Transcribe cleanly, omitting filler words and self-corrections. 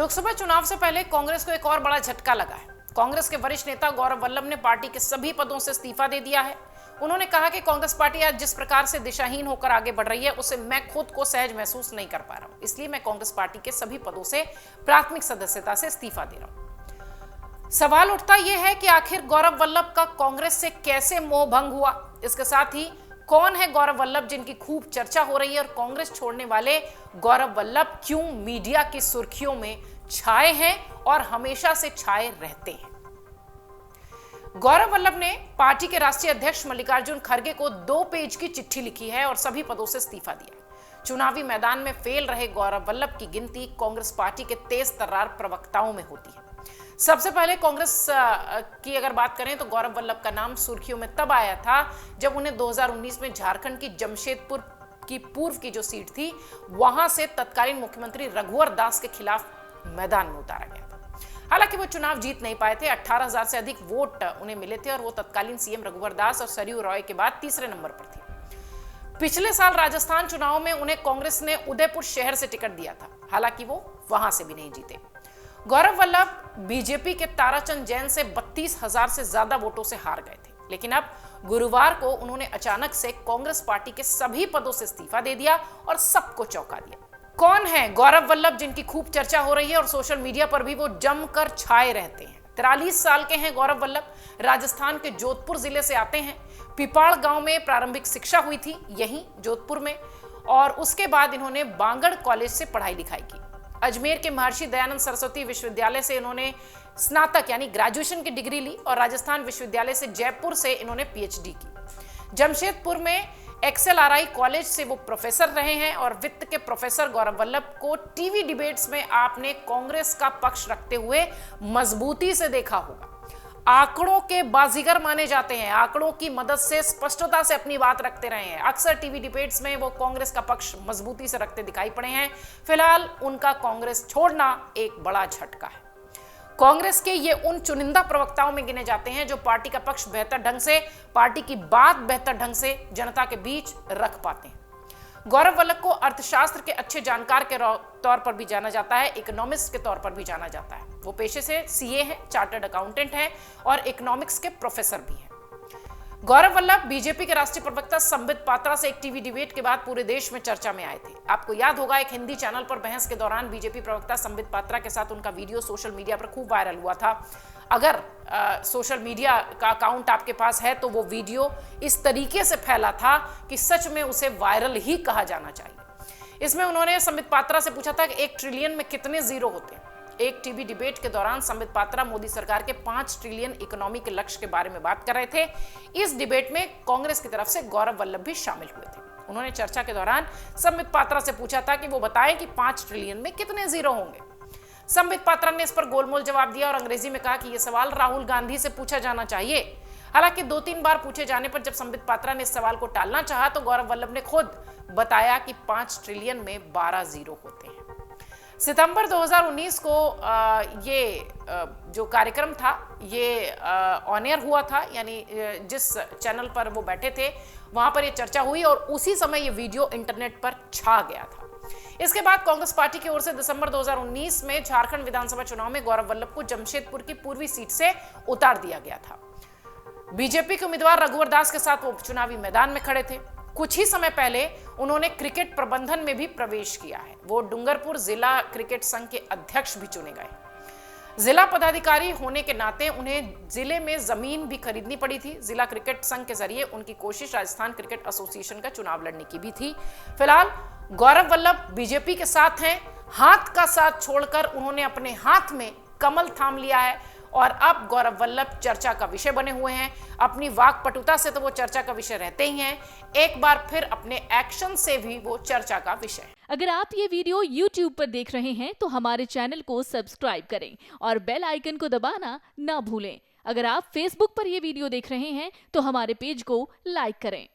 लोकसभा चुनाव से पहले कांग्रेस को एक और बड़ा झटका लगा है। कांग्रेस के वरिष्ठ नेता गौरव वल्लभ ने पार्टी के सभी पदों से इस्तीफा दे दिया है। उन्होंने कहा कि कांग्रेस पार्टी आज जिस प्रकार से दिशाहीन होकर आगे बढ़ रही है उसे मैं खुद को सहज महसूस नहीं कर पा रहा हूं, इसलिए मैं कांग्रेस पार्टी के सभी पदों से प्राथमिक सदस्यता से इस्तीफा दे रहा हूं। सवाल उठता यह है कि आखिर गौरव वल्लभ का कांग्रेस से कैसे मोह भंग हुआ। इसके साथ ही कौन है गौरव वल्लभ जिनकी खूब चर्चा हो रही है, और कांग्रेस छोड़ने वाले गौरव वल्लभ क्यों मीडिया की सुर्खियों में छाए हैं और हमेशा से छाए रहते हैं। गौरव वल्लभ ने पार्टी के राष्ट्रीय अध्यक्ष मल्लिकार्जुन खड़गे को 2 पेज की चिट्ठी लिखी है और सभी पदों से इस्तीफा दिया है। चुनावी मैदान में फेल रहे गौरव वल्लभ की गिनती कांग्रेस पार्टी के तेज तर्रार प्रवक्ताओं में होती है। सबसे पहले कांग्रेस की अगर बात करें तो गौरव वल्लभ का नाम सुर्खियों में तब आया था जब उन्हें 2019 में झारखंड की जमशेदपुर की पूर्व की जो सीट थी वहां से तत्कालीन मुख्यमंत्री रघुवर दास के खिलाफ मैदान में उतारा गया था। हालांकि वो चुनाव जीत नहीं पाए थे, 18,000 से अधिक वोट उन्हें मिले थे और वो तत्कालीन सीएम रघुवर दास और सरयू रॉय के बाद तीसरे नंबर पर थे। पिछले साल राजस्थान चुनाव में उन्हें कांग्रेस ने उदयपुर शहर से टिकट दिया था, हालांकि वो वहां से भी नहीं जीते। गौरव वल्लभ बीजेपी के ताराचंद जैन से 32,000 से ज्यादा वोटों से हार गए थे, लेकिन अब गुरुवार को उन्होंने अचानक से कांग्रेस पार्टी के सभी पदों से इस्तीफा दे दिया और सबको चौंका दिया। कौन है गौरव वल्लभ जिनकी खूब चर्चा हो रही है और सोशल मीडिया पर भी वो जमकर छाए रहते हैं। 43 साल के हैं गौरव वल्लभ, राजस्थान के जोधपुर जिले से आते हैं। पिपाड़ गांव में प्रारंभिक शिक्षा हुई थी यहीं जोधपुर में, और उसके बाद इन्होंने बांगड़ कॉलेज से पढ़ाई लिखाई की। अजमेर के महर्षि दयानंद सरस्वती विश्वविद्यालय से इन्होंने स्नातक यानी ग्रेजुएशन की डिग्री ली और राजस्थान विश्वविद्यालय से जयपुर से इन्होंने पीएचडी की। जमशेदपुर में XLRI कॉलेज से वो प्रोफेसर रहे हैं और वित्त के प्रोफेसर गौरव वल्लभ को टीवी डिबेट्स में आपने कांग्रेस का पक्ष रखते हुए मजबूती से देखा होगा। आंकड़ों के बाजीगर माने जाते हैं, आंकड़ों की मदद से स्पष्टता से अपनी बात रखते रहे हैं। अक्सर टीवी डिबेट्स में वो कांग्रेस का पक्ष मजबूती से रखते दिखाई पड़े हैं। फिलहाल उनका कांग्रेस छोड़ना एक बड़ा झटका है। कांग्रेस के ये उन चुनिंदा प्रवक्ताओं में गिने जाते हैं जो पार्टी का पक्ष बेहतर ढंग से, पार्टी की बात बेहतर ढंग से जनता के बीच रख पाते हैं। गौरव वल्लभ को अर्थशास्त्र के अच्छे जानकार के तौर पर भी जाना जाता है, इकोनॉमिस्ट के तौर पर भी जाना जाता है। वो पेशे से सीए हैं, चार्टर्ड अकाउंटेंट हैं और इकोनॉमिक्स के प्रोफेसर भी हैं। गौरव वल्लभ बीजेपी के राष्ट्रीय प्रवक्ता संबित पात्रा से एक टीवी डिबेट के बाद पूरे देश में चर्चा में आए थे। आपको याद होगा, एक हिंदी चैनल पर बहस के दौरान बीजेपी प्रवक्ता संबित पात्रा के साथ उनका वीडियो सोशल मीडिया पर खूब वायरल हुआ था। अगर सोशल मीडिया का अकाउंट आपके पास है तो वो वीडियो इस तरीके से फैला था कि सच में उसे वायरल ही कहा जाना चाहिए। इसमें उन्होंने संबित पात्रा से पूछा था कि 1 ट्रिलियन में कितने जीरो होते हैं। एक टीवी डिबेट के दौरान संबित पात्रा मोदी सरकार के 5 ट्रिलियन इकोनॉमी के लक्ष्य के बारे में बात कर रहे थे। इस डिबेट में कांग्रेस की तरफ से गौरव वल्लभ भी शामिल हुए थे। उन्होंने चर्चा के दौरान संबित पात्रा से पूछा था कि वो बताएं कि 5 ट्रिलियन में कितने जीरो होंगे। संबित पात्रा ने इस पर गोलमोल जवाब दिया और अंग्रेजी में कहा कि यह सवाल राहुल गांधी से पूछा जाना चाहिए। हालांकि 2-3 बार पूछे जाने पर जब संबित पात्रा ने इस सवाल को टालना चाहा तो गौरव वल्लभ ने खुद बताया कि 5 ट्रिलियन में 12 जीरो होते हैं। सितंबर 2019 को ये जो कार्यक्रम था ये ऑन एयर हुआ था, यानी जिस चैनल पर वो बैठे थे वहां पर ये चर्चा हुई और उसी समय ये वीडियो इंटरनेट पर छा गया था। इसके बाद कांग्रेस पार्टी की ओर से दिसंबर 2019 में झारखंड विधानसभा चुनाव में गौरव वल्लभ को जमशेदपुर की पूर्वी सीट से उतार दिया गया था। बीजेपी के उम्मीदवार रघुवर दास के साथ वो चुनावी मैदान में खड़े थे। कुछ ही समय पहले उन्होंने क्रिकेट प्रबंधन में भी प्रवेश किया है। वो डूंगरपुर जिला क्रिकेट संघ के अध्यक्ष भी चुने गए। जिला पदाधिकारी होने के नाते उन्हें जिले में जमीन भी खरीदनी पड़ी थी। जिला क्रिकेट संघ के जरिए उनकी कोशिश राजस्थान क्रिकेट एसोसिएशन का चुनाव लड़ने की भी थी। फिलहाल गौरव वल्लभ बीजेपी के साथ हैं। हाथ का साथ छोड़कर उन्होंने अपने हाथ में कमल थाम लिया है और अब गौरव वल्लभ चर्चा का विषय बने हुए हैं। अपनी वाकपटुता से तो वो चर्चा का विषय रहते ही हैं, एक बार फिर अपने एक्शन से भी वो चर्चा का विषय। अगर आप ये वीडियो YouTube पर देख रहे हैं तो हमारे चैनल को सब्सक्राइब करें और बेल आइकन को दबाना ना भूलें। अगर आप Facebook पर ये वीडियो देख रहे हैं तो हमारे पेज को लाइक करें।